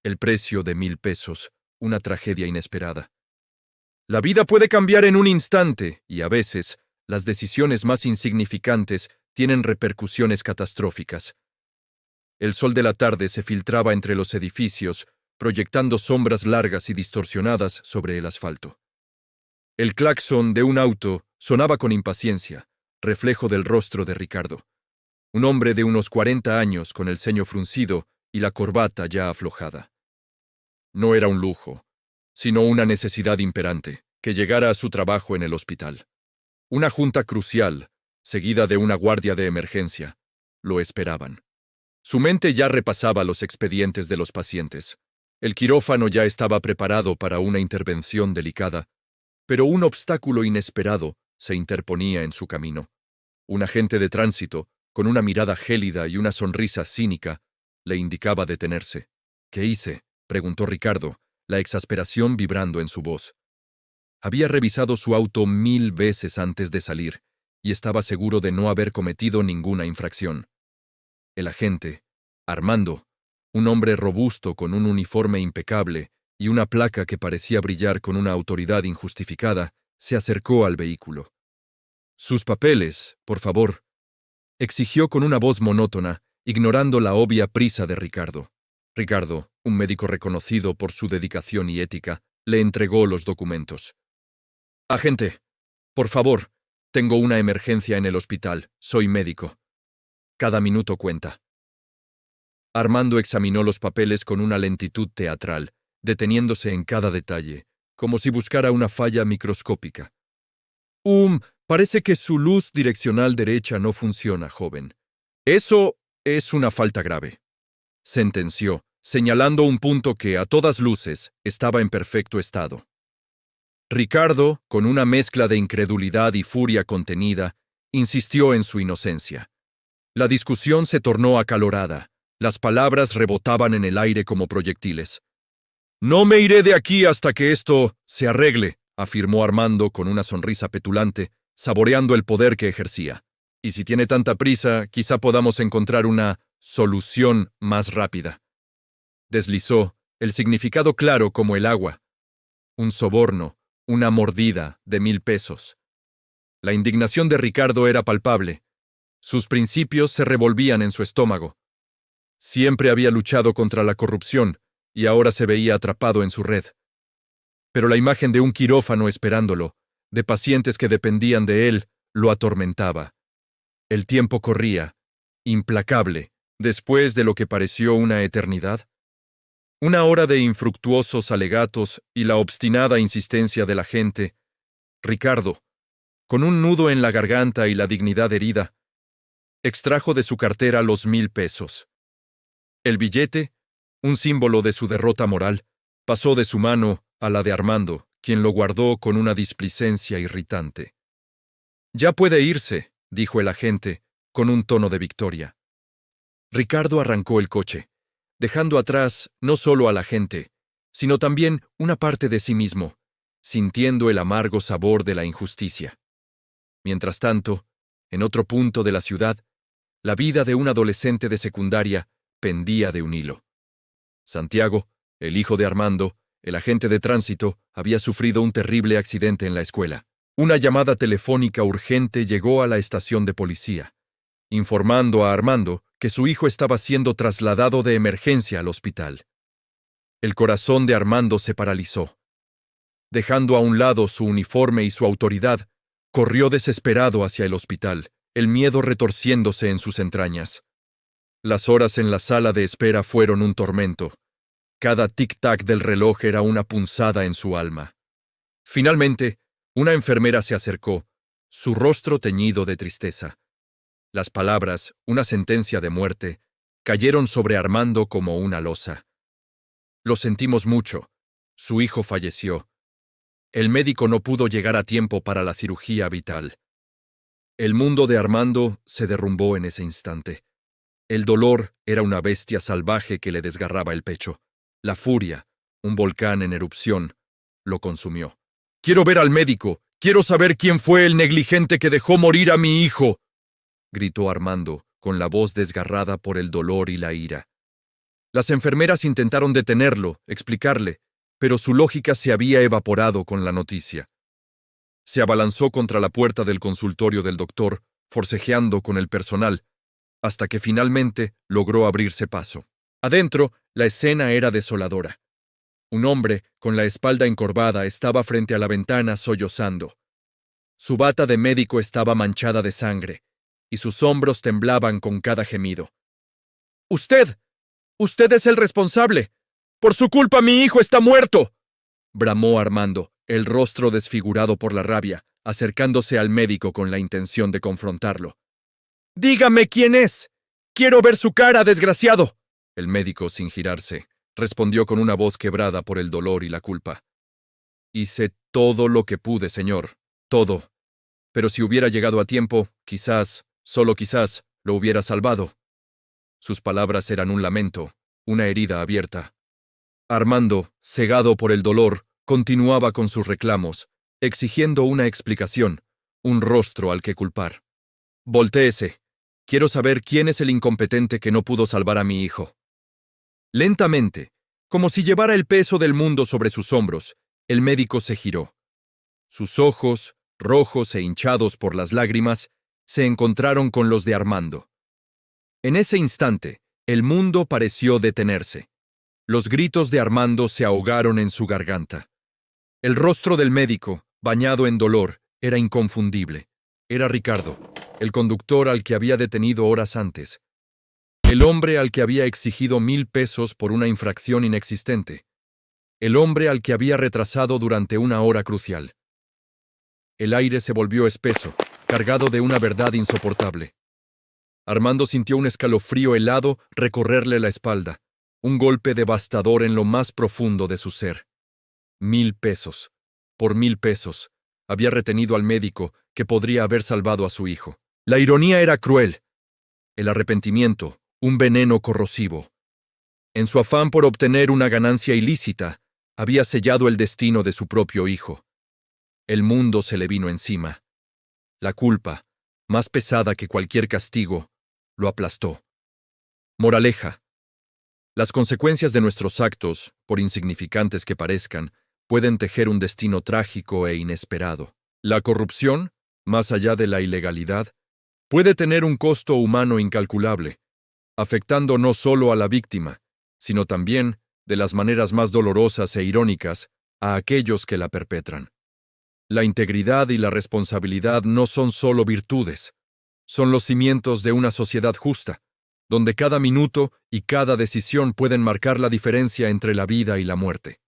El precio de 1,000 pesos, una tragedia inesperada. La vida puede cambiar en un instante y a veces las decisiones más insignificantes tienen repercusiones catastróficas. El sol de la tarde se filtraba entre los edificios, proyectando sombras largas y distorsionadas sobre el asfalto. El claxon de un auto sonaba con impaciencia, reflejo del rostro de Ricardo. Un hombre de unos 40 años con el ceño fruncido y la corbata ya aflojada. No era un lujo, sino una necesidad imperante, que llegara a su trabajo en el hospital. Una junta crucial, seguida de una guardia de emergencia, lo esperaban. Su mente ya repasaba los expedientes de los pacientes. El quirófano ya estaba preparado para una intervención delicada, pero un obstáculo inesperado se interponía en su camino. Un agente de tránsito, con una mirada gélida y una sonrisa cínica, le indicaba detenerse. ¿Qué hice?, preguntó Ricardo, la exasperación vibrando en su voz. Había revisado su auto 1000 veces antes de salir, y estaba seguro de no haber cometido ninguna infracción. El agente, Armando, un hombre robusto con un uniforme impecable y una placa que parecía brillar con una autoridad injustificada, se acercó al vehículo. «Sus papeles, por favor», exigió con una voz monótona, ignorando la obvia prisa de Ricardo. Ricardo, un médico reconocido por su dedicación y ética, le entregó los documentos. «Agente, por favor, tengo una emergencia en el hospital, soy médico. Cada minuto cuenta». Armando examinó los papeles con una lentitud teatral, deteniéndose en cada detalle, como si buscara una falla microscópica. Parece que su luz direccional derecha no funciona, joven. Eso es una falta grave», sentenció, señalando un punto que, a todas luces, estaba en perfecto estado. Ricardo, con una mezcla de incredulidad y furia contenida, insistió en su inocencia. La discusión se tornó acalorada. Las palabras rebotaban en el aire como proyectiles. «No me iré de aquí hasta que esto se arregle», afirmó Armando con una sonrisa petulante, saboreando el poder que ejercía. «Y si tiene tanta prisa, quizá podamos encontrar una solución más rápida». Deslizó, el significado claro como el agua. Un soborno, una mordida de 1,000 pesos. La indignación de Ricardo era palpable. Sus principios se revolvían en su estómago. Siempre había luchado contra la corrupción y ahora se veía atrapado en su red. Pero la imagen de un quirófano esperándolo, de pacientes que dependían de él, lo atormentaba. El tiempo corría, implacable, después de lo que pareció una eternidad. Una hora de infructuosos alegatos y la obstinada insistencia de la gente. Ricardo, con un nudo en la garganta y la dignidad herida, extrajo de su cartera los 1,000 pesos. El billete, un símbolo de su derrota moral, pasó de su mano a la de Armando, quien lo guardó con una displicencia irritante. «Ya puede irse», dijo el agente, con un tono de victoria. Ricardo arrancó el coche, dejando atrás no solo a la gente, sino también una parte de sí mismo, sintiendo el amargo sabor de la injusticia. Mientras tanto, en otro punto de la ciudad, la vida de un adolescente de secundaria pendía de un hilo. Santiago, el hijo de Armando, el agente de tránsito, había sufrido un terrible accidente en la escuela. Una llamada telefónica urgente llegó a la estación de policía, informando a Armando que su hijo estaba siendo trasladado de emergencia al hospital. El corazón de Armando se paralizó. Dejando a un lado su uniforme y su autoridad, corrió desesperado hacia el hospital, el miedo retorciéndose en sus entrañas. Las horas en la sala de espera fueron un tormento. Cada tic-tac del reloj era una punzada en su alma. Finalmente, una enfermera se acercó, su rostro teñido de tristeza. Las palabras, una sentencia de muerte, cayeron sobre Armando como una losa. «Lo sentimos mucho. Su hijo falleció. El médico no pudo llegar a tiempo para la cirugía vital». El mundo de Armando se derrumbó en ese instante. El dolor era una bestia salvaje que le desgarraba el pecho. La furia, un volcán en erupción, lo consumió. «Quiero ver al médico. Quiero saber quién fue el negligente que dejó morir a mi hijo», gritó Armando, con la voz desgarrada por el dolor y la ira. Las enfermeras intentaron detenerlo, explicarle, pero su lógica se había evaporado con la noticia. Se abalanzó contra la puerta del consultorio del doctor, forcejeando con el personal, hasta que finalmente logró abrirse paso. Adentro, la escena era desoladora. Un hombre, con la espalda encorvada, estaba frente a la ventana sollozando. Su bata de médico estaba manchada de sangre, y sus hombros temblaban con cada gemido. ¡Usted! ¡Usted es el responsable! ¡Por su culpa mi hijo está muerto!, bramó Armando, el rostro desfigurado por la rabia, acercándose al médico con la intención de confrontarlo. «¡Dígame quién es! ¡Quiero ver su cara, desgraciado!». El médico, sin girarse, respondió con una voz quebrada por el dolor y la culpa. «Hice todo lo que pude, señor, todo. Pero si hubiera llegado a tiempo, quizás, solo quizás, lo hubiera salvado». Sus palabras eran un lamento, una herida abierta. Armando, cegado por el dolor, continuaba con sus reclamos, exigiendo una explicación, un rostro al que culpar. «Voltéese. Quiero saber quién es el incompetente que no pudo salvar a mi hijo». Lentamente, como si llevara el peso del mundo sobre sus hombros, el médico se giró. Sus ojos, rojos e hinchados por las lágrimas, se encontraron con los de Armando. En ese instante, el mundo pareció detenerse. Los gritos de Armando se ahogaron en su garganta. El rostro del médico, bañado en dolor, era inconfundible. Era Ricardo, el conductor al que había detenido horas antes. El hombre al que había exigido 1,000 pesos por una infracción inexistente. El hombre al que había retrasado durante una hora crucial. El aire se volvió espeso, cargado de una verdad insoportable. Armando sintió un escalofrío helado recorrerle la espalda, un golpe devastador en lo más profundo de su ser. 1,000 pesos. Por 1,000 pesos. Había retenido al médico que podría haber salvado a su hijo. La ironía era cruel. El arrepentimiento, un veneno corrosivo. En su afán por obtener una ganancia ilícita, había sellado el destino de su propio hijo. El mundo se le vino encima. La culpa, más pesada que cualquier castigo, lo aplastó. Moraleja. Las consecuencias de nuestros actos, por insignificantes que parezcan, pueden tejer un destino trágico e inesperado. La corrupción, más allá de la ilegalidad, puede tener un costo humano incalculable, afectando no solo a la víctima, sino también, de las maneras más dolorosas e irónicas, a aquellos que la perpetran. La integridad y la responsabilidad no son solo virtudes, son los cimientos de una sociedad justa, donde cada minuto y cada decisión pueden marcar la diferencia entre la vida y la muerte.